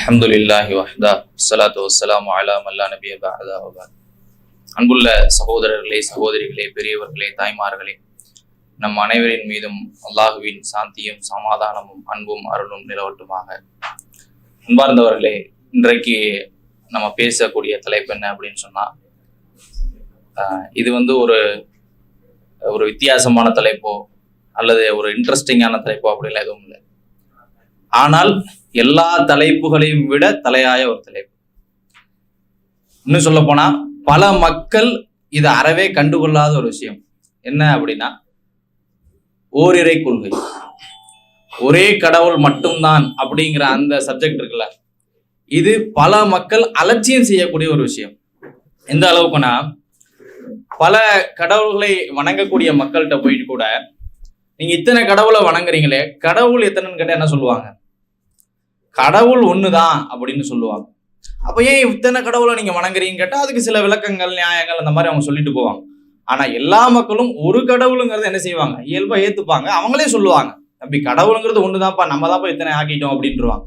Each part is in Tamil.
அல்ஹம்துலில்லாஹி வஹ்தா ஸலாத்து வஸ்ஸலாமு அலா மல்லா நபிய பஅதா வபஅத். அன்புள்ள சகோதரர்களே, சகோதரிகளே, பெரியவர்களே, தாய்மார்களே, நம் அனைவரின் மீதும் அல்லாஹுவின் சாந்தியும் சமாதானமும் அன்பும் அருளும் நிலவட்டுமாக. அன்பார்ந்தவர்களே, இன்றைக்கு நம்ம பேசக்கூடிய தலைப்பு என்ன அப்படின்னு சொன்னா, இது ஒரு வித்தியாசமான தலைப்போ அல்லது ஒரு இன்ட்ரெஸ்டிங்கான தலைப்போ அப்படிலாம் எதுவும் இல்லை. ஆனால் எல்லா தலைப்புகளையும் விட தலையாய ஒரு தலைப்பு. இன்னும் சொல்ல போனா பல மக்கள் இதை அறவே கண்டுகொள்ளாத ஒரு விஷயம் என்ன அப்படின்னா, ஓரிரை கொள்கை, ஒரே கடவுள் மட்டும்தான் அப்படிங்கிற அந்த சப்ஜெக்ட் இருக்குல்ல, இது பல மக்கள் அலட்சியம் செய்யக்கூடிய ஒரு விஷயம். எந்த அளவுக்குன்னா, பல கடவுள்களை வணங்கக்கூடிய மக்கள்கிட்ட போயிட்டு கூட நீங்க இத்தனை கடவுளை வணங்குறீங்களே, கடவுள் எத்தனைன்னு கேட்டா என்ன சொல்லுவாங்க? கடவுள் ஒண்ணுதான் அப்படின்னு சொல்லுவாங்க. அப்ப ஏன் இத்தனை கடவுளை நீங்க வணங்குறீங்கன்னு கேட்டா அதுக்கு சில விளக்கங்கள், நியாயங்கள் அந்த மாதிரி அவங்க சொல்லிட்டு போவாங்க. ஆனா எல்லா மக்களும் ஒரு கடவுளுங்கிறத என்ன செய்வாங்க? இயல்பா ஏத்துப்பாங்க. அவங்களே சொல்லுவாங்க, தம்பி கடவுளுங்கிறது ஒண்ணுதான்ப்பா, நம்ம தான்ப்பா இத்தனை ஆக்கிட்டோம் அப்படின்ட்டுருவாங்க.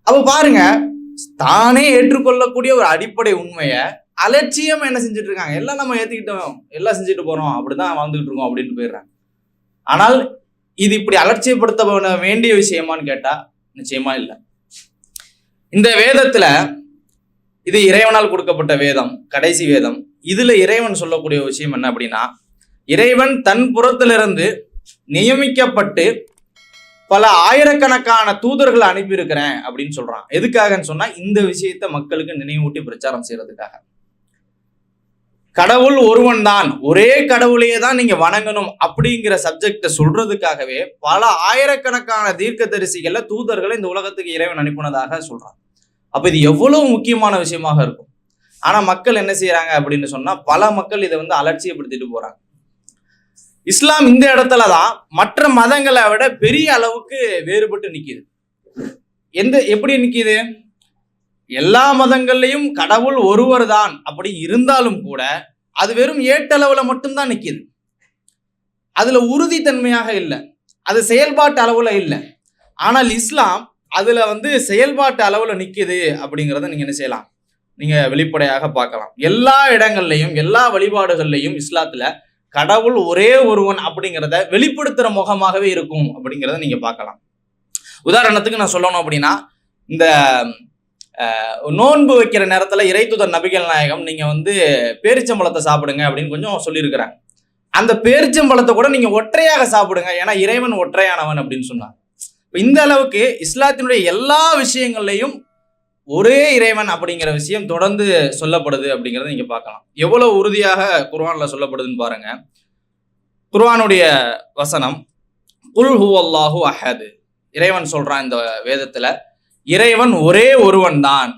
அப்ப பாருங்க, தானே ஏற்றுக்கொள்ளக்கூடிய ஒரு அடிப்படை உண்மைய அலட்சியம் என்ன செஞ்சுட்டு இருக்காங்க? எல்லாம் நம்ம ஏத்துக்கிட்டோம், எல்லாம் செஞ்சுட்டு போறோம், அப்படிதான் வாழ்ந்துகிட்டு இருக்கோம் அப்படின்ட்டு போயிடுறாங்க. ஆனால் இது இப்படி அலட்சியப்படுத்த வேண்டிய விஷயமான்னு கேட்டா நிச்சயமா இல்லை. இந்த வேதத்துல, இது இறைவனால் கொடுக்கப்பட்ட வேதம், கடைசி வேதம். இதுல இறைவன் சொல்லக்கூடிய விஷயம் என்ன அப்படின்னா, இறைவன் தன் புறத்திலிருந்து நியமிக்கப்பட்டு பல ஆயிரக்கணக்கான தூதர்களை அனுப்பியிருக்கிறேன் அப்படின்னு சொல்றான். எதுக்காகன்னு சொன்னா, இந்த விஷயத்த மக்களுக்கு நினைவூட்டி பிரச்சாரம் செய்யறதுக்காக. கடவுள் ஒருவன் தான், ஒரே கடவுளையே தான் நீங்க வணங்கணும் அப்படிங்கிற சப்ஜெக்ட சொல்றதுக்காகவே பல ஆயிரக்கணக்கான தீர்க்கதரிசிகள்ல தூதர்களை இந்த உலகத்துக்கு இறைவன் அனுப்பினதாக சொல்றான். அப்ப இது எவ்வளவு முக்கியமான விஷயமாக இருக்கும். ஆனா மக்கள் என்ன செய்யறாங்க அப்படின்னு சொன்னா, பல மக்கள் இதை அலட்சியப்படுத்திட்டு போறாங்க. இஸ்லாம் இந்த இடத்துலதான் மற்ற மதங்களை விட பெரிய அளவுக்கு வேறுபட்டு நிக்குது. எப்படி நிக்குது? எல்லா மதங்கள்லையும் கடவுள் ஒருவர் தான் அப்படி இருந்தாலும் கூட அது வெறும் ஏட்டளவுல மட்டும்தான் நிக்குது. அதுல உறுதித்தன்மையாக இல்லை, அது செயல்பாட்டு அளவுல இல்லை. ஆனால் இஸ்லாம் அதுல செயல்பாட்டு அளவுல நிக்குது அப்படிங்கிறத நீங்க என்ன செய்யலாம்? நீங்க வெளிப்படையாக பார்க்கலாம். எல்லா இடங்கள்லையும், எல்லா வழிபாடுகள்லையும் இஸ்லாத்துல கடவுள் ஒரே ஒருவன் அப்படிங்கிறத வெளிப்படுத்துற முகமாகவே இருக்கும் அப்படிங்கிறத நீங்க பார்க்கலாம். உதாரணத்துக்கு நான் சொல்லணும் அப்படின்னா, இந்த நோன்பு வைக்கிற நேரத்துல இறைத்தூதர் நபிகள் நாயகம் நீங்க பேரிச்சம்பழத்தை சாப்பிடுங்க அப்படின்னு கொஞ்சம் சொல்லியிருக்கிறாங்க. அந்த பேரிச்சம்பழத்தை கூட நீங்க ஒற்றையாக சாப்பிடுங்க, ஏன்னா இறைவன் ஒற்றையானவன் அப்படின்னு சொன்னாங்க. இந்த அளவுக்கு இஸ்லாத்தினுடைய எல்லா விஷயங்கள்லையும் ஒரே இறைவன் அப்படிங்கிற விஷயம் தொடர்ந்து சொல்லப்படுது அப்படிங்கிறத நீங்க பார்க்கலாம். எவ்வளவு உறுதியாக குர்ஆன்ல சொல்லப்படுதுன்னு பாருங்க. குர்ஆனுடைய வசனம், குல் ஹுவல்லாஹு அஹத். இறைவன் சொல்றான் இந்த வேதத்துல, இறைவன் ஒரே ஒருவன் தான்.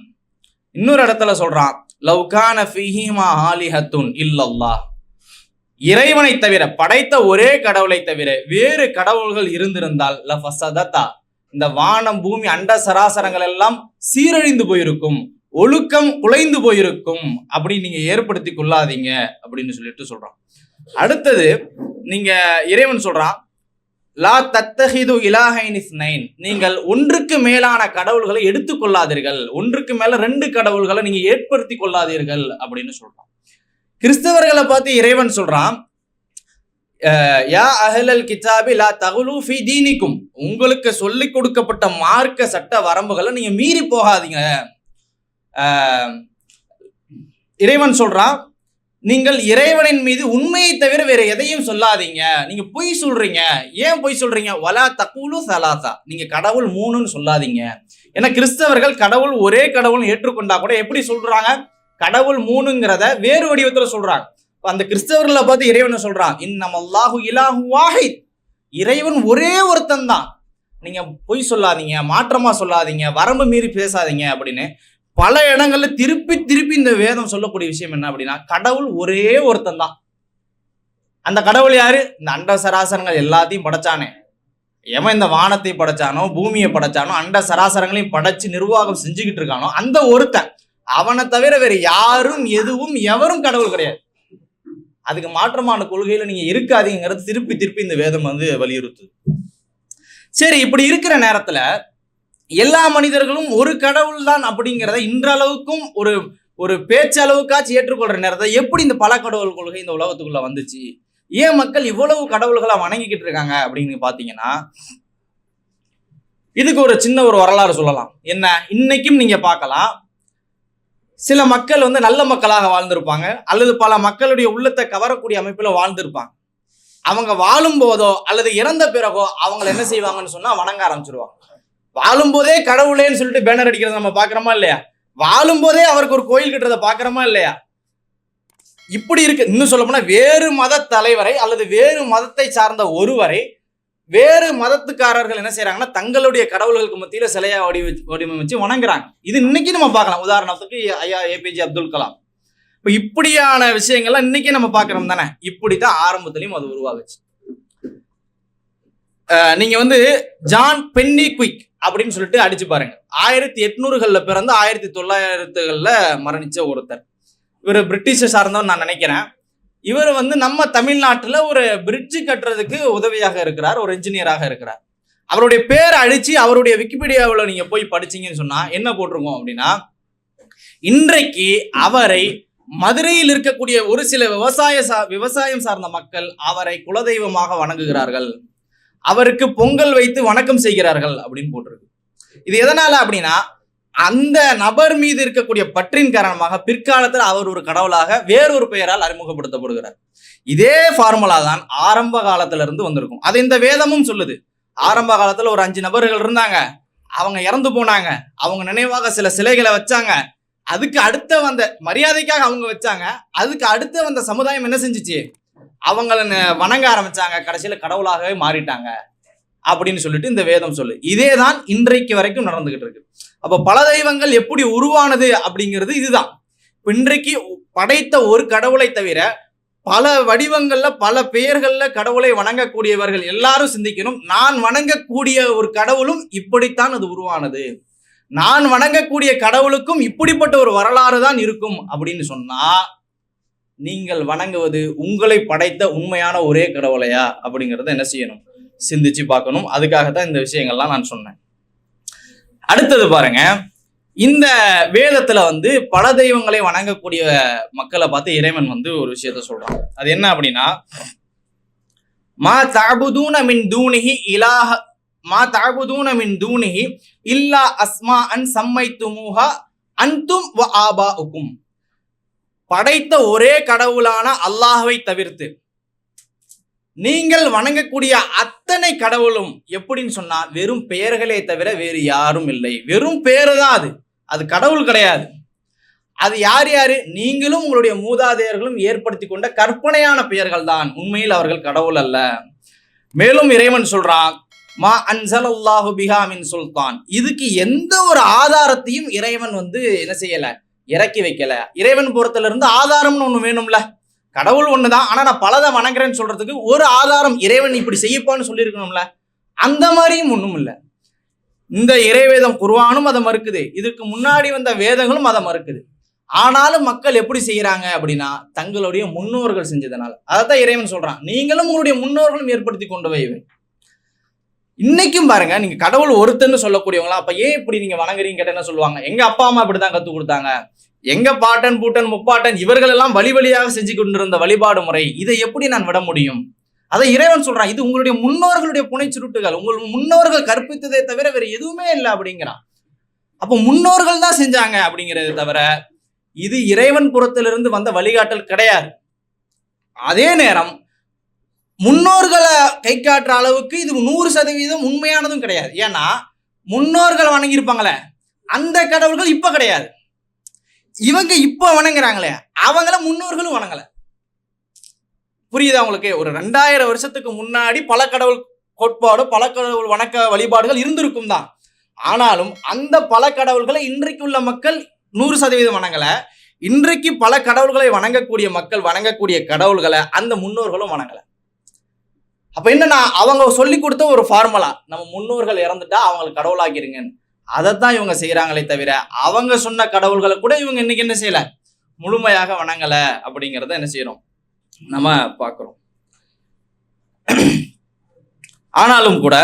இன்னொரு இடத்துல சொல்றான், லவ் கான ஃபீஹிமா ஆலிஹத்துன் இல்லல்லாஹ். இறைவனை தவிர, படைத்த ஒரே கடவுளை தவிர வேறு கடவுள்கள் இருந்திருந்தால் லஃபஸததா, இந்த வானம் பூமி அண்ட சராசரங்கள் எல்லாம் சீரழிந்து போயிருக்கும், ஒழுக்கம் குலைந்து போயிருக்கும், அப்படி நீங்க ஏற்படுத்தி கொள்ளாதீங்க அப்படின்னு சொல்லிட்டு சொல்றான். அடுத்தது நீங்க இறைவன் சொல்றான், லா தத்தஹிது இலாஹைன் இஸ்னைன், நீங்கள் ஒன்றுக்கு மேலான கடவுள்களை எடுத்துக்கொள்ளாதீர்கள், ஒன்றுக்கு மேல 2 கடவுள்களை நீங்க ஏற்படுத்தி கொள்ளாதீர்கள் அப்படின்னு சொல்றான். கிறிஸ்தவர்களை பார்த்து இறைவன் சொல்றான், யா அஹ்லல் கிதாபி லா தகுலு ஃபீ தீனிக்கும், உங்களுக்கு சொல்லிக் கொடுக்கப்பட்ட மார்க்க சட்ட வரம்புகளை நீங்க மீறி போகாதீங்க. இறைவன் சொல்றான், நீங்கள் இறைவனின் மீது உண்மையை தவிர வேற எதையும் சொல்லாதீங்க, நீங்க பொய் சொல்றீங்க. ஏன் பொய் சொல்றீங்க? வலா தகுலு சலாசா, நீங்க கடவுள் 3ன்னு சொல்லாதீங்க. ஏன்னா கிறிஸ்தவர்கள் கடவுள் ஒரே கடவுள் ஏற்றுக்கொண்டா கூட எப்படி சொல்றாங்க? கடவுள் 3ங்கிறத வேறு வடிவத்துல சொல்றாங்க. அந்த கிறிஸ்தவர்களை பார்த்து இறைவன் சொல்றான், இன்னமல்லாஹு இலாஹு வாஹித், இறைவன் ஒரே ஒருத்தன் தான், நீங்க பொய் சொல்லாதீங்க, மாற்றமா சொல்லாதீங்க, வரம்பு மீறி பேசாதீங்க அப்படின்னு பல இடங்கள்ல திருப்பி திருப்பி இந்த வேதம் சொல்லக்கூடிய விஷயம் என்ன அப்படின்னா, கடவுள் ஒரே ஒருத்தன் தான். அந்த கடவுள் யாரு? இந்த அண்ட சராசரங்கள் எல்லாத்தையும் படைச்சானே, எவன் இந்த வானத்தை படைச்சானோ, பூமியை படைச்சானோ, அண்ட சராசரங்களையும் படைச்சு நிர்வாகம் செஞ்சுக்கிட்டு இருக்கானோ அந்த ஒருத்தன். அவனை தவிர வேற யாரும் எதுவும் எவரும் கடவுள் கிடையாது. அதுக்கு மாற்றமான கொள்கையில நீங்க இருக்காதீங்கிறது திருப்பி திருப்பி இந்த வேதம் வலியுறுத்துது. சரி, இப்படி இருக்கிற நேரத்துல எல்லா மனிதர்களும் ஒரு கடவுள் தான் அப்படிங்கிறத இன்றளவுக்கும் ஒரு ஒரு பேச்சளவுக்காச்சும் ஏற்றுக்கொள்ற நேரத்தை எப்படி இந்த பல கடவுள் கொள்கை இந்த உலகத்துக்குள்ள வந்துச்சு, ஏன் மக்கள் இவ்வளவு கடவுள்களை வணங்கிக்கிட்டு இருக்காங்க அப்படின்னு பாத்தீங்கன்னா, இதுக்கு ஒரு சின்ன ஒரு வரலாறு சொல்லலாம். என்ன, இன்னைக்கும் நீங்க பார்க்கலாம், சில மக்கள் வந்து நல்ல மக்களாக வாழ்ந்திருப்பாங்க, அல்லது பல மக்களுடைய உள்ளத்தை கவரக்கூடிய அமைப்புல வாழ்ந்திருப்பாங்க. அவங்க வாழும் போதோ அல்லது இறந்த பிறகோ அவங்களை என்ன செய்வாங்கன்னு சொன்னா வணங்க ஆரம்பிச்சிருவாங்க. வாழும் போதே கடவுளேன்னு சொல்லிட்டு பேனர் அடிக்கிறத நம்ம பாக்குறோமா இல்லையா? வாழும் போதே அவருக்கு ஒரு கோயில் கட்டுறதை பாக்குறோமா இல்லையா? இப்படி இருக்கு. இன்னும் சொல்ல போனா வேறு மத தலைவரை அல்லது வேறு மதத்தை சார்ந்த ஒருவரை வேறு மதத்துக்காரர்கள் என்ன செய்யறாங்கன்னா தங்களுடைய கடவுள்களுக்கு மத்தியில சிலையா வடிவமைச்சு வணங்குறாங்க. இது இன்னைக்கு நம்ம பார்க்கலாம். உதாரணத்துக்கு ஐயா ஏபிஜே அப்துல் கலாம். இப்ப இப்படியான விஷயங்கள்லாம் இன்னைக்கு நம்ம பாக்குறோம் தானே. இப்படித்தான் ஆரம்பத்திலையும் அது உருவாகுச்சு. நீங்க வந்து ஜான் பென்னி குயிக் அப்படின்னு சொல்லிட்டு அடிச்சு பாருங்க. 1800களில் பிறந்து 1900களில் மரணிச்ச ஒருத்தர். இவர் பிரிட்டிஷை சார்ந்தவன் நான் நினைக்கிறேன். இவர் வந்து நம்ம தமிழ்நாட்டில் ஒரு பிரிட்ஜ் கட்டுறதுக்கு உதவியாக இருக்கிறார், ஒரு இன்ஜினியராக இருக்கிறார். அவருடைய பேரை அழிச்சு அவருடைய விக்கிபீடியாவில் நீங்க போய் படிச்சீங்கன்னு சொன்னா என்ன போட்டிருக்கோம் அப்படின்னா, இன்றைக்கு அவரை மதுரையில் இருக்கக்கூடிய ஒரு சில விவசாயம் சார்ந்த மக்கள் அவரை குலதெய்வமாக வணங்குகிறார்கள், அவருக்கு பொங்கல் வைத்து வணக்கம் செய்கிறார்கள் அப்படின்னு போட்டிருக்கு. இது எதனால அப்படின்னா, அந்த நபர் மீது இருக்கக்கூடிய பற்றின் காரணமாக பிற்காலத்தில் அவர் ஒரு கடவுளாக வேறொரு பெயரால் அறிமுகப்படுத்தப்படுகிறார். இதே ஃபார்முலா தான் ஆரம்ப காலத்துல இருந்து வந்திருக்கும். அது இந்த வேதமும் சொல்லுது. ஆரம்ப காலத்துல ஒரு 5 நபர்கள் இருந்தாங்க, அவங்க இறந்து போனாங்க, அவங்க நினைவாக சில சிலைகளை வச்சாங்க, அதுக்கு அடுத்த வந்த மரியாதைக்காக அவங்க வச்சாங்க, அதுக்கு அடுத்த வந்த சமுதாயம் என்ன செஞ்சிச்சு, அவங்கள வணங்க ஆரம்பிச்சாங்க, கடைசியில கடவுளாகவே மாறிட்டாங்க அப்படின்னு சொல்லிட்டு இந்த வேதம் சொல்லு. இதே தான் இன்றைக்கு வரைக்கும் நடந்துகிட்டு இருக்கு. அப்ப பல தெய்வங்கள் எப்படி உருவானது அப்படிங்கிறது இதுதான். இன்றைக்கு படைத்த ஒரு கடவுளை தவிர பல வடிவங்கள்ல பல பெயர்கள்ல கடவுளை வணங்கக்கூடியவர்கள் எல்லாரும் சிந்திக்கணும், நான் வணங்கக்கூடிய ஒரு கடவுளும் இப்படித்தான் அது உருவானது, நான் வணங்கக்கூடிய கடவுளுக்கும் இப்படிப்பட்ட ஒரு வரலாறு தான் இருக்கும் அப்படின்னு சொன்னா, நீங்கள் வணங்குவது உங்களை படைத்த உண்மையான ஒரே கடவுளையா அப்படிங்கறத என்ன செய்யணும், சிந்திச்சு பார்க்கணும். அதுக்காகத்தான் இந்த விஷயங்கள்லாம் நான் சொன்னேன். அடுத்தது பாருங்க, இந்த வேதத்துல வந்து பல தெய்வங்களை வணங்கக்கூடிய மக்களை பார்த்து இறைவன் வந்து ஒரு விஷயத்த சொல்றான். அது என்ன அப்படின்னா, மா தஅபுதூன மின் தூனிஹி இலாஹ மா தஅபுதூன மின் தூனிஹி இல்லா அஸ்மாஅன் சம்மைத்துமூஹா அன்தும் வ ஆபாஉக்கும். படைத்த ஒரே கடவுளான அல்லாஹ்வை தவிர்த்து நீங்கள் வணங்கக்கூடிய அத்தனை கடவுளும் எப்படின்னு சொன்னா வெறும் பெயர்களே தவிர வேறு யாரும் இல்லை. வெறும் பேரு தான் அது, அது கடவுள் கிடையாது. அது யார் யாரு, நீங்களும் உங்களுடைய மூதாதையர்களும் ஏற்படுத்தி கொண்ட கற்பனையான பெயர்கள் தான், உண்மையில் அவர்கள் கடவுள் அல்ல. மேலும் இறைவன் சொல்றான், மா அன்ஸலல்லாஹு பிஹா மின் சுல்தான். இதுக்கு எந்த ஒரு ஆதாரத்தையும் இறைவன் வந்து என்ன செய்யல, இறக்கி வைக்கல. இறைவன் புறத்துல இருந்து ஆதாரம்னு ஒண்ணு வேணும்ல. கடவுள் ஒண்ணுதான், ஆனா நான் பலதை வணங்குறேன்னு சொல்றதுக்கு ஒரு ஆதாரம் இறைவன் இப்படி செய்யப்பான்னு சொல்லியிருக்கணும்ல. அந்த மாதிரியும் ஒண்ணும் இல்லை. இந்த இறைவேதம் குர்ஆனும் அதை மறுக்குது, இதுக்கு முன்னாடி வந்த வேதங்களும் அதை மறுக்குது. ஆனாலும் மக்கள் எப்படி செய்யறாங்க அப்படின்னா, தங்களுடைய முன்னோர்கள் செஞ்சதுனால. அதைத்தான் இறைவன் சொல்றான், நீங்களும் உங்களுடைய முன்னோர்களும் ஏற்படுத்தி கொண்டு வைவை. இன்னைக்கும் பாருங்க, நீங்க கடவுள் ஒருத்தன்னு சொல்லக்கூடியவங்களா, அப்ப ஏன் இப்படி நீங்க வணங்குறீங்க கேட்ட என்ன சொல்லுவாங்க, எங்க அப்பா அம்மா இப்படிதான் கத்து கொடுத்தாங்க, எங்க பாட்டன் பூட்டன் முப்பாட்டன் இவர்கள் எல்லாம் வழி வழியாக செஞ்சு கொண்டிருந்த வழிபாடு முறை, இதை எப்படி நான் விட முடியும்? அதை இறைவன் சொல்றான், இது உங்களுடைய முன்னோர்களுடைய புனை சுருட்டுகள், உங்கள் முன்னோர்கள் கற்பித்ததே தவிர வேற எதுவுமே இல்லை அப்படிங்கிறான். அப்ப முன்னோர்கள் தான் செஞ்சாங்க அப்படிங்கிறது தவிர இது இறைவன் புறத்திலிருந்து வந்த வழிகாட்டல் கிடையாது. அதே நேரம் முன்னோர்களை கை காட்டுற அளவுக்கு இது 100% உண்மையானதும் கிடையாது. ஏன்னா முன்னோர்கள் வணங்கியிருப்பாங்களே அந்த கடவுள்கள் இப்ப கிடையாது, இவங்க இப்ப வணங்குறாங்களே அவங்கள முன்னோர்களும் வணங்கல. புரியுதா உங்களுக்கு? ஒரு 2000 வருஷத்துக்கு முன்னாடி பல கடவுள் கோட்பாடு, பல கடவுள் வணக்க வழிபாடுகள் இருந்திருக்கும் தான். ஆனாலும் அந்த பல கடவுள்களை இன்றைக்கு உள்ள மக்கள் 100% வணங்கல. இன்றைக்கு பல கடவுள்களை வணங்கக்கூடிய மக்கள் வணங்கக்கூடிய கடவுள்களை அந்த முன்னோர்களும் வணங்கல. அப்ப என்னன்னா, அவங்க சொல்லி கொடுத்த ஒரு ஃபார்முலா, நம்ம முன்னோர்கள் இறந்துட்டா அவங்களுக்கு கடவுளாக்கிருங்கன்னு, அதைத்தான் இவங்க செய்யறாங்களே தவிர அவங்க சொன்ன கடவுள்களை கூட இவங்க இன்னைக்கு என்ன செய்யல, முழுமையாக வணங்கல அப்படிங்கிறத என்ன செய்யறோம் நம்ம பார்க்கிறோம். ஆனாலும் கூட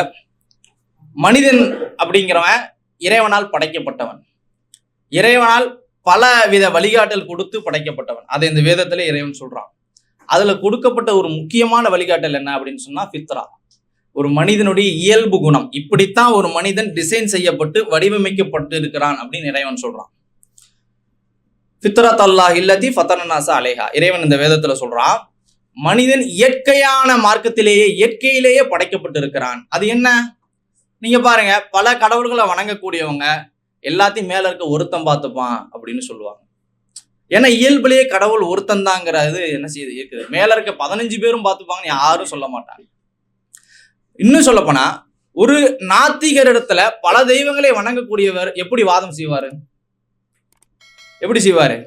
மனிதன் அப்படிங்கிறவன் இறைவனால் படைக்கப்பட்டவன், இறைவனால் பல வித வழிகாட்டல் கொடுத்து படைக்கப்பட்டவன். அதை இந்த வேதத்துல இறைவன் சொல்றான். அதுல கொடுக்கப்பட்ட ஒரு முக்கியமான வழிகாட்டல் என்ன அப்படின்னு சொன்னா ஃபித்ரா, ஒரு மனிதனுடைய இயல்பு குணம். இப்படித்தான் ஒரு மனிதன் டிசைன் செய்யப்பட்டு வடிவமைக்கப்பட்டு இருக்கிறான் அப்படின்னு இறைவன் சொல்றான். ஃபித்ரத் அல்லாஹ் இல்லதி ஃபதனனாஸா அலைஹா, இறைவன் இந்த வேதத்துல சொல்றான், மனிதன் இயற்கையான மார்க்கத்திலேயே இயற்கையிலேயே படைக்கப்பட்டு இருக்கிறான். அது என்ன? நீங்க பாருங்க, பல கடவுள்களை வணங்கக்கூடியவங்க எல்லாத்தையும் மேல இருக்க ஒருத்தன் பார்த்துப்பான் அப்படின்னு சொல்லுவாங்க. ஏன்னா இயல்புலேயே கடவுள் ஒருத்தன் தாங்கிறது என்ன செய்யுது இருக்குது. மேல இருக்க 15 பேரும் பார்த்துப்பாங்கன்னு யாரும் சொல்ல மாட்டாங்க. இன்னும் சொல்ல போனா, ஒரு நாத்திகர் இடத்துல பல தெய்வங்களை வணங்கக்கூடியவர் எப்படி வாதம் செய்வாரு? எப்படி செய்வாரு?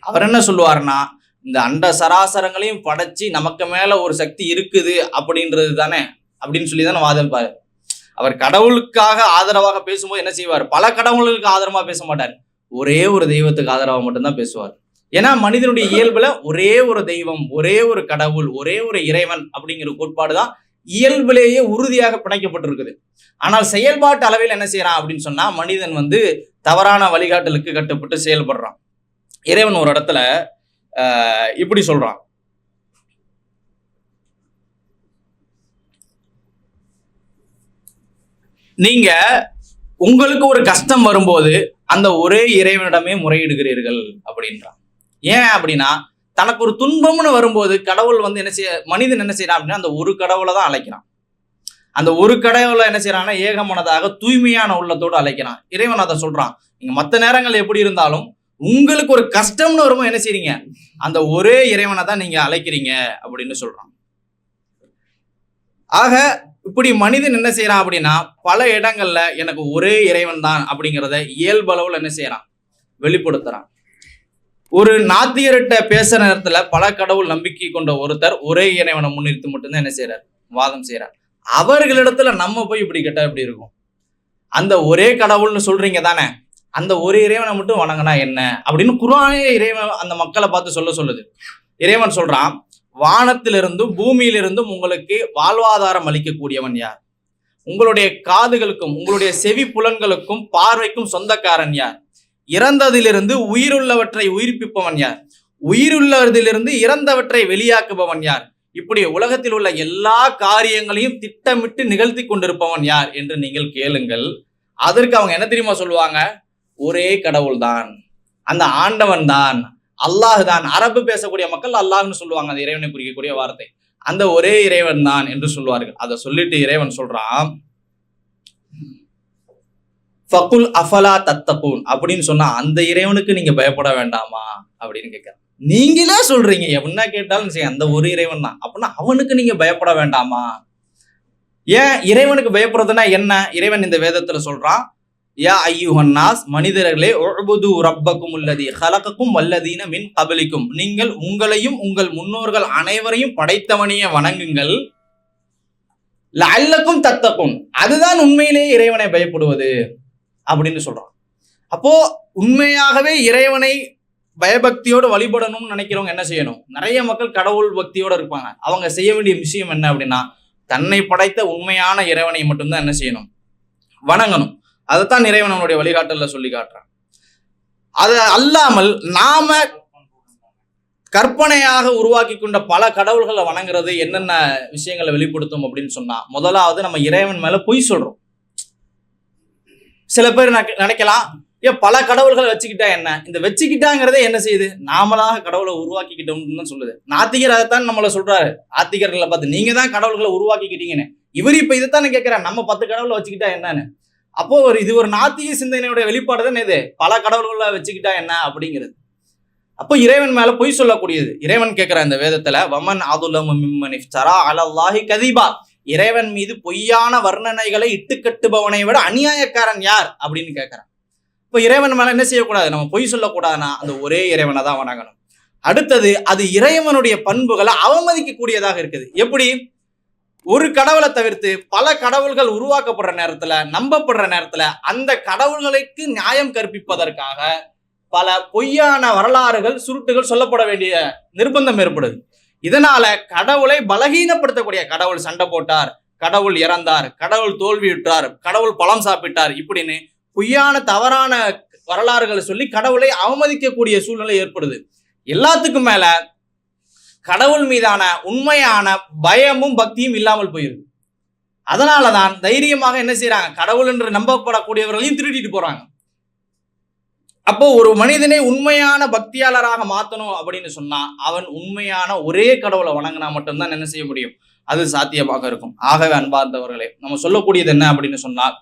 அவர் என்ன சொல்லுவாருன்னா, இந்த அண்ட சராசரங்களையும் படைச்சு நமக்கு மேல ஒரு சக்தி இருக்குது அப்படின்றது தானே அப்படின்னு சொல்லி தானே வாதம் பாரு. அவர் கடவுளுக்காக ஆதரவாக பேசும்போது என்ன செய்வார்? பல கடவுளுக்கு ஆதரவா பேச மாட்டார், ஒரே ஒரு தெய்வத்துக்கு ஆதரவா மட்டும்தான் பேசுவார். ஏன்னா மனிதனுடைய இயல்புல ஒரே ஒரு தெய்வம், ஒரே ஒரு கடவுள், ஒரே ஒரு இறைவன் அப்படிங்கிற கோட்பாடுதான் இயல்பிலேயே உறுதியாக பிணைக்கப்பட்டிருக்குது. ஆனால் செயல்பாட்டு அளவில் என்ன செய்யறான் அப்படின்னு சொன்னா, மனிதன் தவறான வழிகாட்டலுக்கு கட்டுப்பட்டு செயல்படுறான். இறைவன் ஒரு இடத்துல இப்படி சொல்றான், நீங்க உங்களுக்கு ஒரு கஷ்டம் வரும்போது அந்த ஒரே இறைவனிடமே முறையிடுகிறீர்கள் அப்படின்றான். ஏன் அப்படின்னா, தனக்கு ஒரு துன்பம்னு வரும்போது கடவுள் என்ன செய்ய, மனிதன் என்ன செய்யறான் அப்படின்னா, அந்த ஒரு கடவுளை தான் அழைக்கிறான். அந்த ஒரு கடவுளை என்ன செய்யறான்னா, ஏகமனதாக தூய்மையான உள்ளத்தோடு அழைக்கிறான். இறைவன் அதை சொல்றான், நீங்க மற்ற நேரங்கள் எப்படி இருந்தாலும் உங்களுக்கு ஒரு கஷ்டம்னு வரும்போது என்ன செய்றீங்க, அந்த ஒரே இறைவனை தான் நீங்க அழைக்கிறீங்க அப்படின்னு சொல்றான். ஆக இப்படி மனிதன் என்ன செய்யறான் அப்படின்னா, பல இடங்கள்ல எனக்கு ஒரே இறைவன் தான் அப்படிங்கிறத இயல்பளவில் என்ன செய்யறான், வெளிப்படுத்துறான். ஒரு நாத்திகர்கிட்ட பேசுற நேரத்துல பல கடவுள் நம்பிக்கை கொண்ட ஒருத்தர் ஒரே இறைவனை முன்னிறுத்தி மட்டும்தான் என்ன செய்யறார், வாதம் செய்யறார். அவர்களிடத்துல நம்ம போய் இப்படி கேட்டா எப்படி இருக்கும்? அந்த ஒரே கடவுள்னு சொல்றீங்க தானே, அந்த ஒரு இறைவனை மட்டும் வணங்கினா என்ன அப்படின்னு குர்ஆனே இறைவன் அந்த மக்களை பார்த்து சொல்லுது. இறைவன் சொல்றான், வானத்திலிருந்தும் பூமியிலிருந்தும் உங்களுக்கு வாழ்வாதாரம் அளிக்கக்கூடியவன் யார்? உங்களுடைய காதுகளுக்கும் உங்களுடைய செவி புலன்களுக்கும் பார்வைக்கும் சொந்தக்காரன் யார்? இறந்ததிலிருந்து உயிருள்ளவற்றை உயிர்ப்பிப்பவன் யார்? உயிருள்ளதிலிருந்து இறந்தவற்றை வெளியாக்குபவன் யார்? இப்படி உலகத்தில் உள்ள எல்லா காரியங்களையும் திட்டமிட்டு நிகழ்த்தி கொண்டிருப்பவன் யார் என்று நீங்கள் கேளுங்கள். அதற்கு அவங்க என்ன தெரியுமா சொல்லுவாங்க? ஒரே கடவுள் தான், அந்த ஆண்டவன் தான், அல்லாஹ் தான். அரபு பேசக்கூடிய மக்கள் அல்லாஹ்னு சொல்லுவாங்க, அந்த இறைவனை குறிக்கக்கூடிய வார்த்தை. அந்த ஒரே இறைவன் தான் என்று சொல்வார்கள். அதை சொல்லிட்டு இறைவன் சொல்றான், ஃபகுல் அஃபலா தத்தகூன் அப்படின்னு சொன்னா, அந்த இறைவனுக்கு நீங்க பயப்பட வேண்டாமா அப்படின்னு கேட்க. நீங்களே சொல்றீங்க என்ன கேட்டாலும் சரி அந்த ஒரு இறைவன் தான், அப்படின்னா அவனுக்கு நீங்க பயப்பட வேண்டாமா? ஏன் இறைவனுக்கு பயப்படுறதுன்னா என்ன? இறைவன் இந்த வேதத்துல சொல்றான், யா ஐயுஹன் நாஸ், மனிதர்களே, உஅ்புது ரப்பக்கும் அல்லதி ஹலகக்கும் வல்லதீன மின் கபலிக்கும், நீங்கள் உங்களையும் உங்கள் முன்னோர்கள் அனைவரையும் படைத்தவனையே வணங்குங்கள், லஅல்லக்கும் தத்தகும், அதுதான் உண்மையிலேயே இறைவனை பயப்படுவது அப்படின்னு சொல்றான். அப்போ உண்மையாகவே இறைவனை பயபக்தியோடு வழிபடணும்னு நினைக்கிறவங்க என்ன செய்யணும்? நிறைய மக்கள் கடவுள் பக்தியோட இருப்பாங்க. அவங்க செய்ய வேண்டிய விஷயம் என்ன அப்படின்னா, தன்னை படைத்த உண்மையான இறைவனை மட்டும்தான் என்ன செய்யணும், வணங்கணும். அதைத்தான் இறைவன் அவனுடைய வழிகாட்டல்ல சொல்லி காட்டுறான். அது அல்லாமல் நாம கற்பனையாக உருவாக்கி கொண்ட பல கடவுள்களை வணங்குறது என்னென்ன விஷயங்களை வெளிப்படுத்தும் அப்படின்னு சொன்னா, முதலாவது நம்ம இறைவன் மேல பொய் சொல்றோம். சில பேர் நினைக்கலாம், பல கடவுள்களை வச்சுக்கிட்டா என்ன, இந்த வச்சுக்கிட்டாங்கிறதே என்ன செய்யுது, நாமளாக கடவுளை உருவாக்கிக்கிட்டோம்னு சொல்லுது. நாத்திகர் அதைத்தான் நம்மள சொல்றாரு, ஆத்திகர்களை பார்த்து நீங்க தான் கடவுள்களை உருவாக்கிக்கிட்டீங்கன்னு. இவர் இப்ப இதைத்தானே கேட்கிறார், நம்ம 10 கடவுளை வச்சுக்கிட்டா என்னன்னு. அப்போ இது ஒரு நாத்திக சிந்தனையுடைய வெளிப்பாடு தான் இது, பல கடவுள்களை வச்சுக்கிட்டா என்ன அப்படிங்கிறது. அப்போ இறைவன் மேல பொய் சொல்லக்கூடியது. இறைவன் கேட்கிற இந்த வேதத்துல, வமன் அதுலமு மிம்மன் இஃப்தரா அலல்லாஹி கதிபா, இறைவன் மீது பொய்யான வர்ணனைகளை இட்டு கட்டுபவனை விட அநியாயக்காரன் யார் அப்படின்னு கேட்கிறான். இப்போ இறைவன் மேல என்ன செய்யக்கூடாது, நம்ம பொய் சொல்லக்கூடாதுன்னா அந்த ஒரே இறைவனை தான் வணங்கணும். அடுத்தது, அது இறைவனுடைய பண்புகளை அவமதிக்க கூடியதாக இருக்குது. எப்படி? ஒரு கடவுளை தவிர்த்து பல கடவுள்கள் உருவாக்கப்படுற நேரத்துல, நம்பப்படுற நேரத்துல, அந்த கடவுள்களுக்கு நியாயம் கற்பிப்பதற்காக பல பொய்யான வரலாறுகள், சுருட்டுகள் சொல்லப்பட வேண்டிய நிர்பந்தம் ஏற்படுது. இதனால கடவுளை பலகீனப்படுத்தக்கூடிய, கடவுள் சண்டை போட்டார், கடவுள் இறந்தார், கடவுள் தோல்வியுற்றார், கடவுள் பழம் சாப்பிட்டார், இப்படின்னு பொய்யான தவறான வரலாறுகளை சொல்லி கடவுளை அவமதிக்கக்கூடிய சூழ்நிலை ஏற்படுது. எல்லாத்துக்கும் மேல கடவுள் மீதான உண்மையான பயமும் பக்தியும் இல்லாமல் போயிருது. அதனாலதான் தைரியமாக என்ன செய்யறாங்க, கடவுள் என்று நம்பப்படக்கூடியவர்களையும் திருடிட்டு போறாங்க. அப்போ ஒரு மனிதனை உண்மையான பக்தியாளராக மாத்தணும் அப்படின்னு சொன்னா அவன் உண்மையான ஒரே கடவுளை வணங்கினா மட்டும்தான் என்ன செய்ய முடியும், அது சாத்தியமாக இருக்கும். ஆகவே அன்பார்ந்தவர்களே, நம்ம சொல்லக்கூடியது என்ன அப்படின்னு சொன்னால்,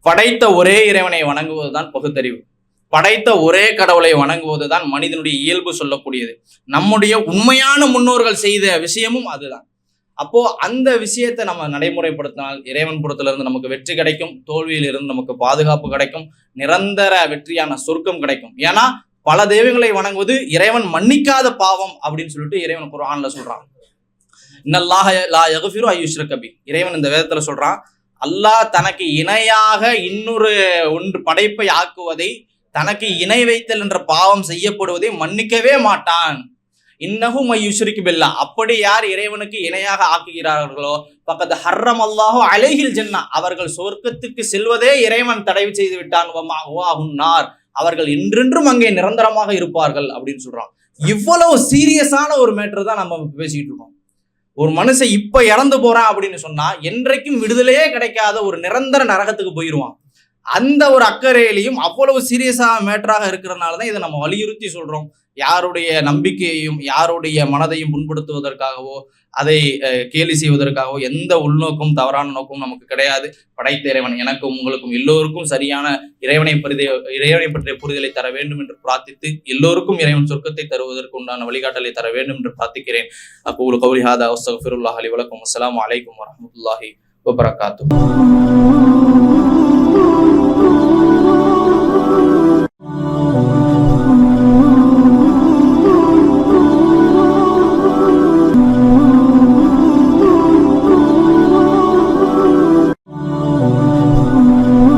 படைத்த ஒரே இறைவனை வணங்குவதுதான் பகுத்தறிவு. படைத்த ஒரே கடவுளை வணங்குவதுதான் மனிதனுடைய இயல்பு சொல்லக்கூடியது. நம்முடைய உண்மையான முன்னோர்கள் செய்த விஷயமும் அதுதான். அப்போ அந்த விஷயத்தை நம்ம நடைமுறைப்படுத்தினால் இறைவன் புறத்திலிருந்து நமக்கு வெற்றி கிடைக்கும், தோல்வியில் இருந்து நமக்கு பாதுகாப்பு கிடைக்கும், நிரந்தர வெற்றியான சொர்க்கம் கிடைக்கும். ஏன்னா பல தெய்வங்களை வணங்குவது இறைவன் மன்னிக்காத பாவம் அப்படின்னு சொல்லிட்டு இறைவன் குர்ஆன்ல சொல்றான். இன்னல்லாஹ லா யக்ஃபிரு அய்யுஷ்ரக பிஹி. இறைவன் இந்த வேதத்துல சொல்றான், அல்லாஹ் தனக்கு இணையாக இன்னொரு ஒன்று படைப்பை ஆக்குவதை, தனக்கு இணை வைத்தல் என்ற பாவம் செய்யப்படுவதை மன்னிக்கவே மாட்டான். இன்னஹு மையுஷ்ரிகு பில்லாஹ். அப்படி யார் இறைவனுக்கு இணையாக ஆக்குகிறார்களோ பக்கத்து ஹர்ரம் அல்லாஹு அலைஹில் ஜன்னா, அவர்கள் சொர்க்கத்துக்கு செல்வதே இறைவன் தடை செய்து விட்டான். வமாஹுன்னார், அவர்கள் என்றென்றும் அங்கே நிரந்தரமாக இருப்பார்கள் அப்படின்னு சொல்றான். இவ்வளவு சீரியஸான ஒரு மேட்டர் தான் நம்ம பேசிக்கிட்டு இருக்கோம். ஒரு மனுஷன் இப்ப இறந்து போறான் அப்படின்னு சொன்னா என்றைக்கும் விடுதலையே கிடைக்காத ஒரு நிரந்தர நரகத்துக்கு போயிடுவான். அந்த ஒரு அக்கறையிலையும் அவ்வளவு சீரியஸான மேட்டராக இருக்கிறதுனாலதான் இதை நம்ம வலியுறுத்தி சொல்றோம். யாருடைய நம்பிக்கையையும் யாருடைய மனதையும் புண்படுத்துவதற்காகவோ அதை கேலி செய்வதற்காகவோ எந்த உள்நோக்கும் தவறான நோக்கும் நமக்கு கிடையாது. படைத்த இறைவன் எனக்கும் உங்களுக்கும் எல்லோருக்கும் சரியான இறைவனை பற்றிய புரிதலை தர வேண்டும் என்று பிரார்த்தித்து, எல்லோருக்கும் இறைவன் சொர்க்கத்தை தருவதற்கு உண்டான வழிகாட்டலை தர வேண்டும் என்று பிரார்த்திக்கிறேன். அக்கூலு கௌலி ஹாதா அஸ்தக்ஃபிருல்லாஹ் லி வலக்கும். அஸ்ஸலாமு அலைக்கும் வரஹ்மத்துல்லாஹி வபரகாத்துஹு.